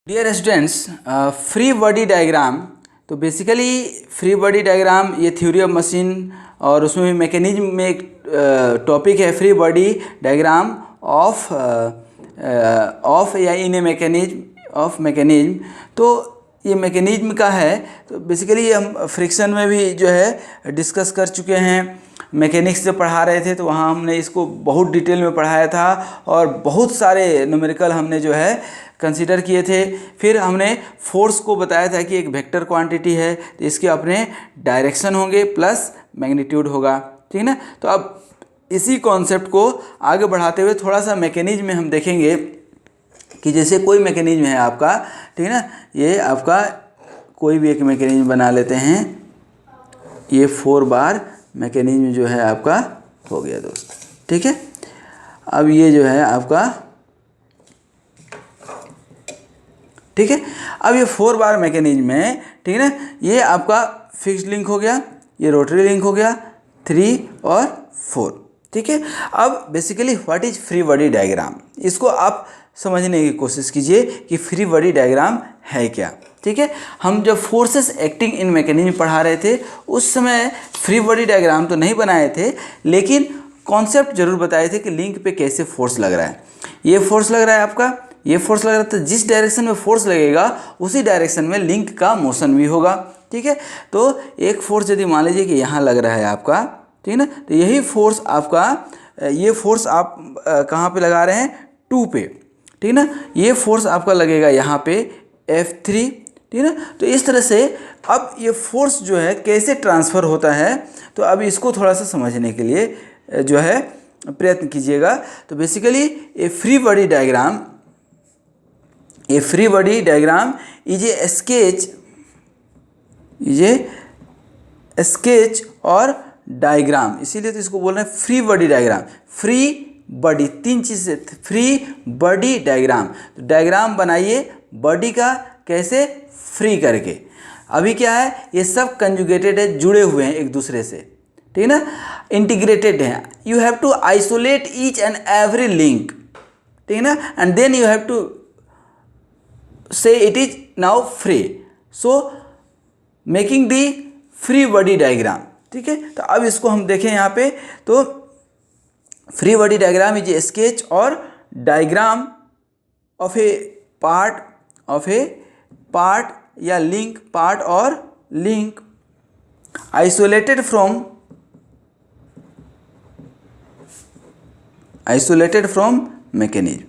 Dear students, free body diagram. तो basically free body diagram ये theory of machine और उसमें भी मैकेनिज्म में एक टॉपिक है फ्री बॉडी डायग्राम ऑफ या इन ए मैकेनिज्म। तो ये मैकेनिज्म का है। तो बेसिकली हम फ्रिक्शन में भी जो है डिस्कस कर चुके हैं। मैकेनिक्स जब पढ़ा रहे थे तो वहाँ हमने इसको बहुत डिटेल में पढ़ाया था और बहुत सारे न्यूमेरिकल हमने जो है कंसीडर किए थे। फिर हमने फोर्स को बताया था कि एक वेक्टर क्वांटिटी है तो इसके अपने डायरेक्शन होंगे प्लस मैग्नीट्यूड होगा, ठीक ना। तो अब इसी कॉन्सेप्ट को आगे बढ़ाते हुए थोड़ा सा मैकेनिज्म में हम देखेंगे कि जैसे कोई मैकेनिज्म है आपका, ठीक है ना। ये आपका कोई भी एक मैकेनिज्म बना लेते हैं। ये 4 बार मैकेनिज्म जो है आपका हो गया दोस्त, ठीक है। अब ये जो है आपका, ठीक है। अब ये 4 बार मैकेनिज्म है, ठीक है ना। ये आपका फिक्स्ड लिंक हो गया, ये रोटरी लिंक हो गया, 3 और 4, ठीक है। अब basically what is free body diagram, इसको आप समझने की कोशिश कीजिए कि फ्री बॉडी डायग्राम है क्या, ठीक है। हम जब फोर्सेस एक्टिंग इन मैकेनिज्म पढ़ा रहे थे उस समय फ्री बॉडी डायग्राम तो नहीं बनाए थे, लेकिन कॉन्सेप्ट जरूर बताए थे कि लिंक पे कैसे फोर्स लग रहा है। ये फोर्स लग रहा है आपका, ये फोर्स लग रहा है, तो जिस डायरेक्शन में फोर्स लगेगा उसी डायरेक्शन में लिंक का मोशन भी होगा, ठीक है। तो एक फोर्स यदि मान लीजिए कि यहाँ लग रहा है आपका, ठीक है ना, तो यही फोर्स आपका, ये फोर्स आप कहाँ पे लगा रहे हैं, 2 पे, ठीक है ना। ये फोर्स आपका लगेगा यहाँ पे F3, ठीक है ना। तो इस तरह से अब ये फोर्स जो है कैसे ट्रांसफ़र होता है, तो अब इसको थोड़ा सा समझने के लिए जो है प्रयत्न कीजिएगा। तो basically A free body diagram is a sketch और डायग्राम, इसीलिए तो इसको बोल रहे हैं free body diagram. Free body 3 चीज़ से, फ्री बॉडी डायग्राम। तो डायग्राम बनाइए बॉडी का, कैसे, फ्री करके। अभी क्या है, ये सब कंजुगेटेड है, जुड़े हुए हैं एक दूसरे से, ठीक है ना, इंटीग्रेटेड हैं। You have to isolate each and every link, ठीक है ना, and then you have to say it is now free, so making the free body diagram, ठीक है। तो अब इसको हम देखें यहाँ पे, तो free body diagram is a sketch और डायग्राम ऑफ ए पार्ट या लिंक, पार्ट और लिंक आइसोलेटेड फ्रॉम मैकेनिज्म।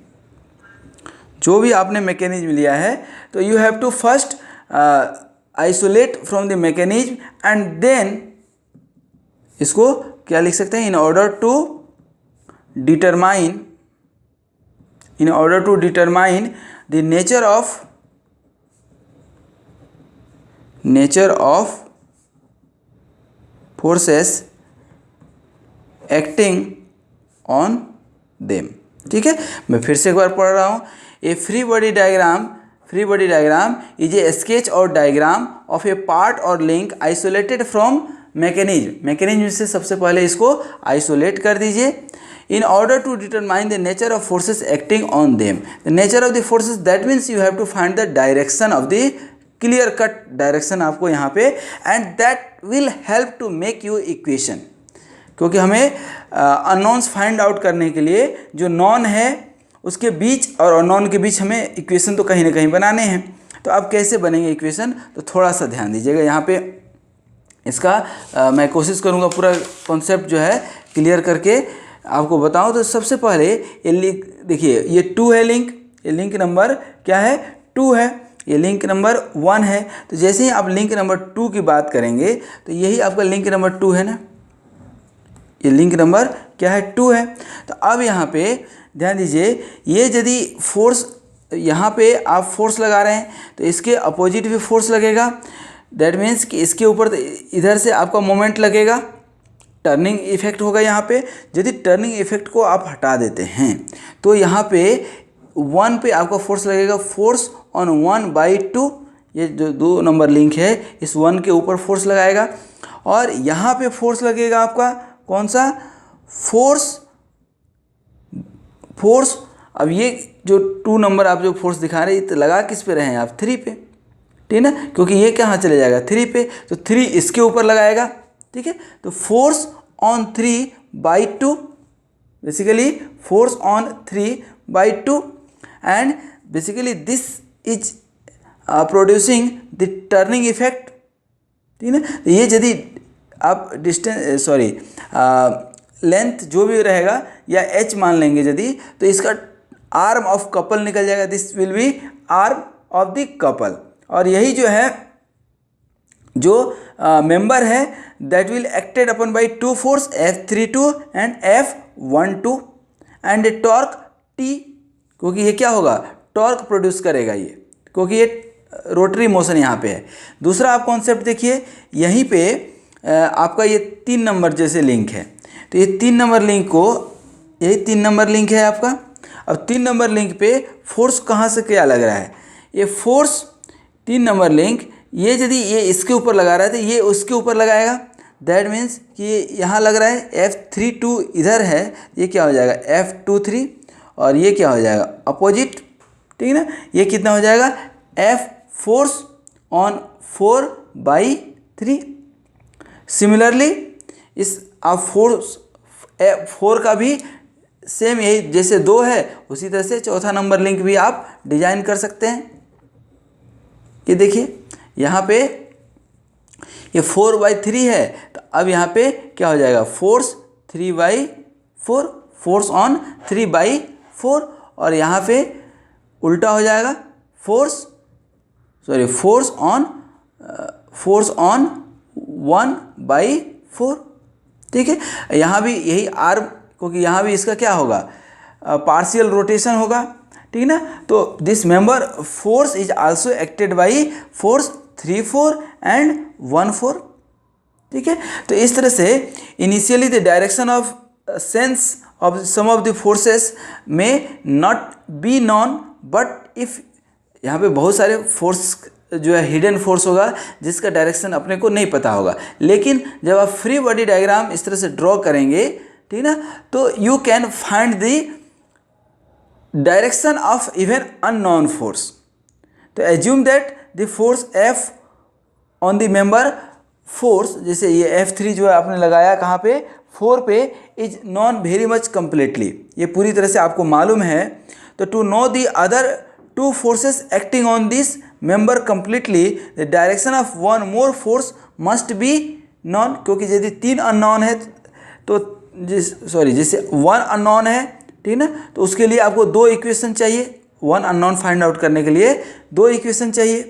जो भी आपने मैकेनिज्म लिया है तो you have to first isolate from the mechanism and then इसको क्या लिख सकते हैं, in order to determine the nature of forces acting on them, ठीक है। मैं फिर से एक बार पढ़ रहा हूँ। A free body diagram is a sketch और डायग्राम ऑफ ए पार्ट और लिंक आइसोलेटेड फ्रॉम मैकेनिज्म से सबसे पहले इसको आइसोलेट कर दीजिए। In order to determine the nature of forces acting on them, the nature of the forces, that means you have to find the direction of the, clear cut direction आपको यहाँ पे, and that will help to make you equation. क्योंकि हमें unknowns find out करने के लिए जो non है उसके बीच और अननोन के बीच हमें इक्वेशन तो कहीं ना कहीं बनाने हैं। तो अब कैसे बनेंगे इक्वेशन, तो थोड़ा सा ध्यान दीजिएगा यहाँ पे। इसका मैं कोशिश करूँगा पूरा कॉन्सेप्ट जो है क्लियर करके आपको बताऊँ। तो सबसे पहले ये लिंक देखिए, ये 2 है लिंक, ये लिंक नंबर क्या है, 2 है, ये लिंक नंबर 1 है। तो जैसे ही आप लिंक नंबर 2 की बात करेंगे तो यही आपका लिंक नंबर 2 है ना, ये लिंक नंबर क्या है, 2 है। तो अब यहाँ पे ध्यान दीजिए, ये यदि फोर्स, यहाँ पे आप फोर्स लगा रहे हैं तो इसके अपोजिट भी फोर्स लगेगा। दैट मीन्स कि इसके ऊपर तो इधर से आपका मोमेंट लगेगा, टर्निंग इफेक्ट होगा यहाँ पे। यदि टर्निंग इफेक्ट को आप हटा देते हैं तो यहाँ पे 1 पे आपका फोर्स लगेगा, फोर्स ऑन 1/2। ये जो 2 नंबर लिंक है इस 1 के ऊपर फोर्स लगाएगा, और यहाँ पे फोर्स लगेगा आपका कौन सा, फोर्स अब ये जो 2 नंबर आप जो फोर्स दिखा रहे हैं तो लगा किस पे रहे हैं आप, 3 पे, ठीक है ना, क्योंकि ये कहाँ चले जाएगा 3 पे, तो 3 इसके ऊपर लगाएगा, ठीक है। तो force on 3/2, basically force on 3/2 and basically this is producing the turning effect, ठीक है ना। तो ये यदि आप डिस्टेंस लेंथ जो भी रहेगा या h मान लेंगे यदि, तो इसका आर्म ऑफ कपल निकल जाएगा, this will be arm of the couple. और यही जो है जो मेंबर है that will acted upon by 2 force F32 and F12 and torque T, क्योंकि ये क्या होगा, टॉर्क प्रोड्यूस करेगा ये, क्योंकि ये रोटरी मोशन यहाँ पे है। दूसरा आप कॉन्सेप्ट देखिए, यहीं पे आपका ये 3 नंबर जैसे लिंक है, तो ये 3 नंबर लिंक को, यही 3 नंबर लिंक है आपका। अब 3 नंबर लिंक पे फोर्स कहाँ से क्या लग रहा है, ये फोर्स 3 नंबर लिंक ये यदि ये इसके ऊपर लगा रहा है तो ये उसके ऊपर लगाएगा, दैट मीन्स कि ये यहाँ लग रहा है, F32 इधर है, ये क्या हो जाएगा F23 और ये क्या हो जाएगा अपोजिट, ठीक है ना। ये कितना हो जाएगा F फोर्स ऑन 4/3। सिमिलरली इस आप फोर्स 4 का भी सेम यही जैसे 2 है उसी तरह से चौथा नंबर लिंक भी आप डिजाइन कर सकते हैं। ये देखिए यहाँ पे ये 4/3 है, तो अब यहाँ पे क्या हो जाएगा फोर्स 3/4, फोर्स ऑन 3/4, और यहाँ पे उल्टा हो जाएगा फोर्स ऑन 1/4, ठीक है। यहाँ भी यही आर्म, क्योंकि यहाँ भी इसका क्या होगा पार्शियल रोटेशन होगा, ठीक है ना। तो this member force is also acted by force 3/4 and 1/4, ठीक है। तो इस तरह से initially the direction of sense of some of the forces may not be known, but if यहाँ पे बहुत सारे फोर्स जो है हिडन फोर्स होगा जिसका डायरेक्शन अपने को नहीं पता होगा, लेकिन जब आप फ्री बॉडी डायग्राम इस तरह से ड्रॉ करेंगे, ठीक ना, तो you can find the direction of even unknown force. तो assume that the force F on the member force, जैसे ये F3 जो है आपने लगाया कहाँ पे 4 पे, is known very much completely, ये पूरी तरह से आपको मालूम है। तो to know the other 2 forces acting on this member completely the direction of one more force must be known, क्योंकि यदि 3 अननोन है तो जैसे 1 अननोन है, ठीक ना, तो उसके लिए आपको 2 इक्वेशन चाहिए, 1 अननोन फाइंड आउट करने के लिए 2 इक्वेशन चाहिए।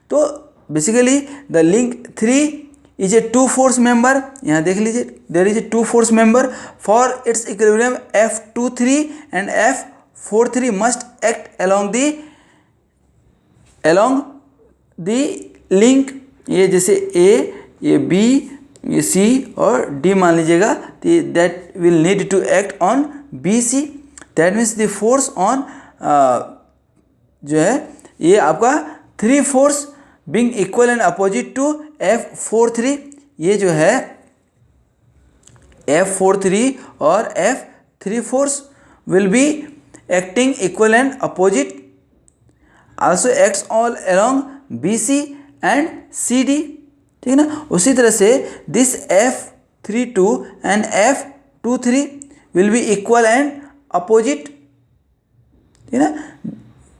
तो basically the link 3 is a 2 force member, यहाँ देख लीजिए there is a 2 force member, for its equilibrium F23 and F43 must act along the link, ये जैसे A, ये B, ये C और D मान लीजिएगा, that will need to act on BC, that means the force on जो है ये आपका 3 force being equal and opposite to F43, ये जो है F43 और F3 force will be acting equal and opposite, also acts all along BC and CD, ठीक है ना। उसी तरह से this F32 and F23 will be equal and opposite, ठीक है ना,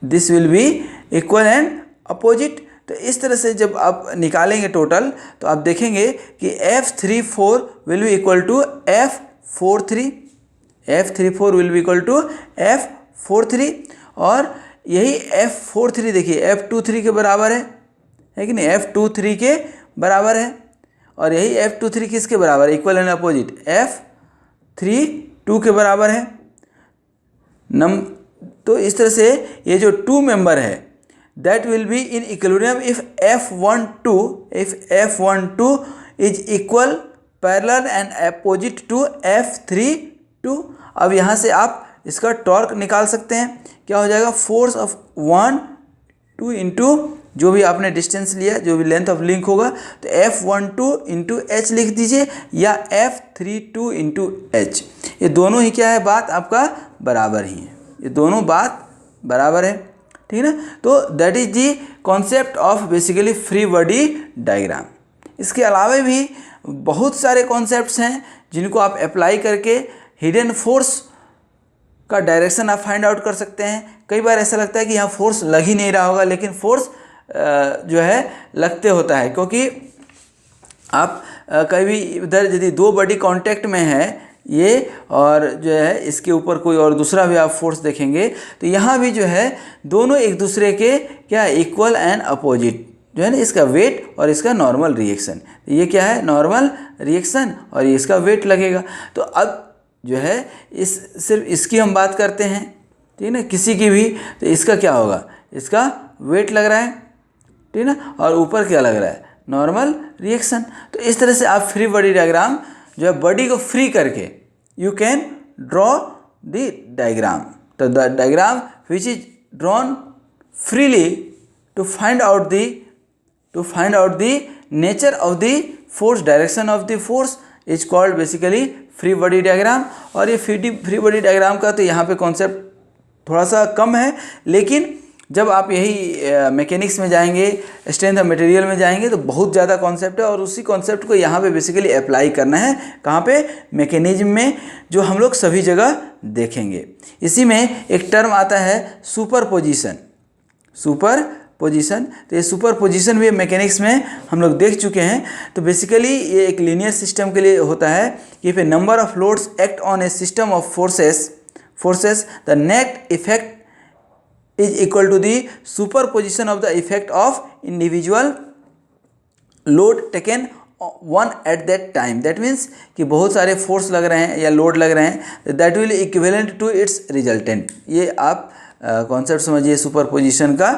this will be equal and opposite। तो इस तरह से जब आप निकालेंगे टोटल तो आप देखेंगे कि F34 will be equal to F43, F34 will be equal to F43, और यही F43 देखिए F23 के बराबर है कि नहीं, F23 के बराबर है, और यही F23 किसके बराबर है, इक्वल एंड अपोजिट F32 के बराबर है। तो इस तरह से ये जो 2 मेंबर है that will be in equilibrium if F12 is equal parallel and opposite to F32। अब यहाँ से आप इसका टॉर्क निकाल सकते हैं, क्या हो जाएगा फोर्स ऑफ 1 2 इंटू जो भी आपने डिस्टेंस लिया, जो भी लेंथ ऑफ लिंक होगा, तो F12 इंटू H लिख दीजिए या F32 इंटू H, ये दोनों ही क्या है बात आपका बराबर ही है। ये दोनों बात बराबर है, ठीक है ना। तो that is the concept of basically free body diagram. इसके अलावा भी बहुत सारे कॉन्सेप्ट्स हैं जिनको आप अप्लाई करके हिडन फोर्स का डायरेक्शन आप फाइंड आउट कर सकते हैं। कई बार ऐसा लगता है कि यहाँ फोर्स लग ही नहीं रहा होगा, लेकिन फोर्स जो है लगते होता है, क्योंकि आप कभी इधर यदि दो बॉडी कांटेक्ट में है ये और जो है इसके ऊपर कोई और दूसरा भी आप फोर्स देखेंगे तो यहाँ भी जो है दोनों एक दूसरे के क्या इक्वल एंड अपोजिट जो है ना, इसका वेट और इसका नॉर्मल रिएक्शन, ये क्या है नॉर्मल रिएक्शन और ये इसका वेट लगेगा। तो अब जो है इस सिर्फ इसकी हम बात करते हैं, ठीक है ना, किसी की भी, तो इसका क्या होगा, इसका वेट लग रहा है, ठीक है ना, और ऊपर क्या लग रहा है नॉर्मल रिएक्शन। तो इस तरह से आप फ्री बॉडी डायग्राम जो है बॉडी को फ्री करके you can draw the diagram. तो the diagram which is drawn freely to find out the nature of the force, direction of the force is called basically free body diagram. और ये free body diagram का तो यहाँ पे concept थोड़ा सा कम है, लेकिन जब आप यही मैकेनिक्स में जाएंगे, स्ट्रेंथ ऑफ मटेरियल में जाएंगे तो बहुत ज़्यादा कॉन्सेप्ट है और उसी कॉन्सेप्ट को यहाँ पे बेसिकली अप्लाई करना है। कहाँ पे, मैकेनिज्म में, जो हम लोग सभी जगह देखेंगे। इसी में एक टर्म आता है सुपरपोजिशन। तो ये सुपरपोजिशन भी मैकेनिक्स में हम लोग देख चुके हैं। तो बेसिकली ये एक लीनियर सिस्टम के लिए होता है कि if A number of loads act on A system of forces the net effect is equal to the superposition of the effect of individual load taken one at that time। that means कि बहुत सारे force लग रहे हैं या load लग रहे हैं, that will equivalent to its resultant। ये आप कॉन्सेप्ट समझिए सुपरपोजिशन का,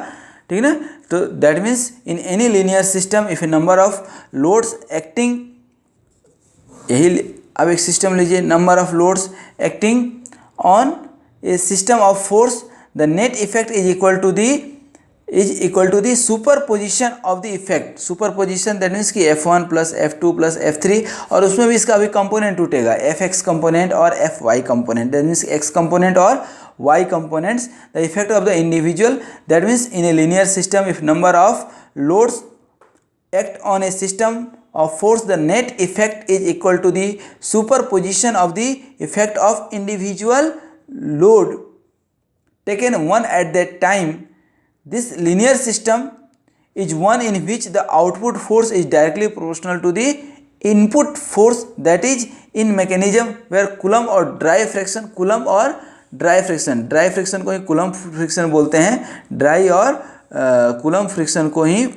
ठीक ना। तो that means in any linear system if a number of loads acting, यही अब एक सिस्टम लीजिए, number of loads acting on A system of force, the net effect is equal to the superposition of the effect। Superposition that means कि F1 plus F2 plus F3, और उसमें भी इसका अभी कंपोनेंट टूटेगा, Fx कंपोनेंट और Fy component, that means x component और y components. The effect of the individual, that means in a linear system if number of loads act on A system of force the net effect is equal to the superposition of the effect of individual load taken one at that time। this linear system is one in which the output force is directly proportional to the input force, that is in mechanism where coulomb or dry friction, coulomb और dry friction को ही coulomb friction बोलते हैं, dry और coulomb friction को ही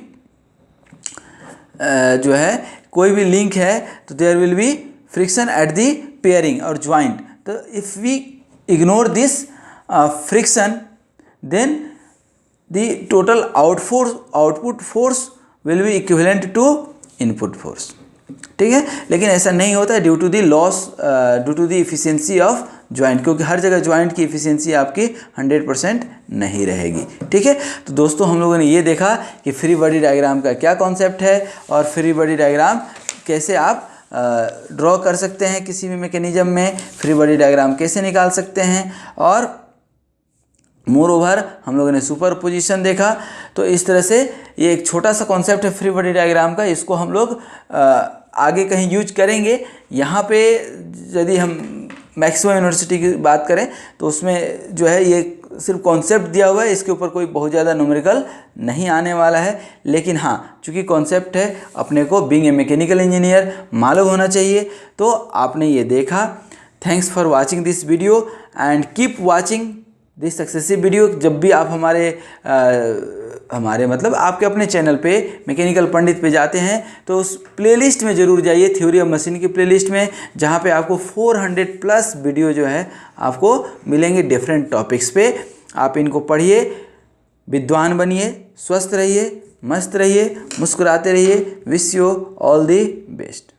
जो है कोई भी लिंक है तो there will be friction at the pairing और ज्वाइंट। तो if we ignore this friction then the total output force will be equivalent to input force, ठीक है। लेकिन ऐसा नहीं होता है due to the loss, due to the efficiency of joint, क्योंकि हर जगह ज्वाइंट की इफिशियंसी आपकी 100% नहीं रहेगी, ठीक है। तो दोस्तों हम लोगों ने ये देखा कि फ्री बॉडी डायग्राम का क्या कॉन्सेप्ट है और फ्री बॉडी डायग्राम कैसे आप ड्रॉ कर सकते हैं किसी भी मैकेनिज्म में, फ्री बॉडी डायग्राम कैसे निकाल सकते हैं, और मोर ओवर हम लोगों ने सुपर पोजिशन देखा। तो इस तरह से ये एक छोटा सा कॉन्सेप्ट है फ्री बॉडी डायग्राम का, इसको हम लोग आगे कहीं यूज करेंगे। यहाँ पे यदि हम मैक्सिमम यूनिवर्सिटी की बात करें तो उसमें जो है ये सिर्फ कॉन्सेप्ट दिया हुआ है, इसके ऊपर कोई बहुत ज़्यादा न्यूमेरिकल नहीं आने वाला है। लेकिन हाँ, चूँकि कॉन्सेप्ट है, अपने को बीइंग ए मैकेनिकल इंजीनियर मालूम होना चाहिए। तो आपने ये देखा। Thanks for watching this video and keep watching this successive video. जब भी आप हमारे मतलब आपके अपने चैनल पे मैकेनिकल पंडित पे जाते हैं तो उस प्लेलिस्ट में ज़रूर जाइए, थ्योरी ऑफ मशीन की प्लेलिस्ट में, जहाँ पे आपको 400+ वीडियो जो है आपको मिलेंगे डिफरेंट टॉपिक्स पे। आप इनको पढ़िए, विद्वान बनिए, स्वस्थ रहिए, मस्त रहिए, मुस्कुराते रहिए। Wish you all the best.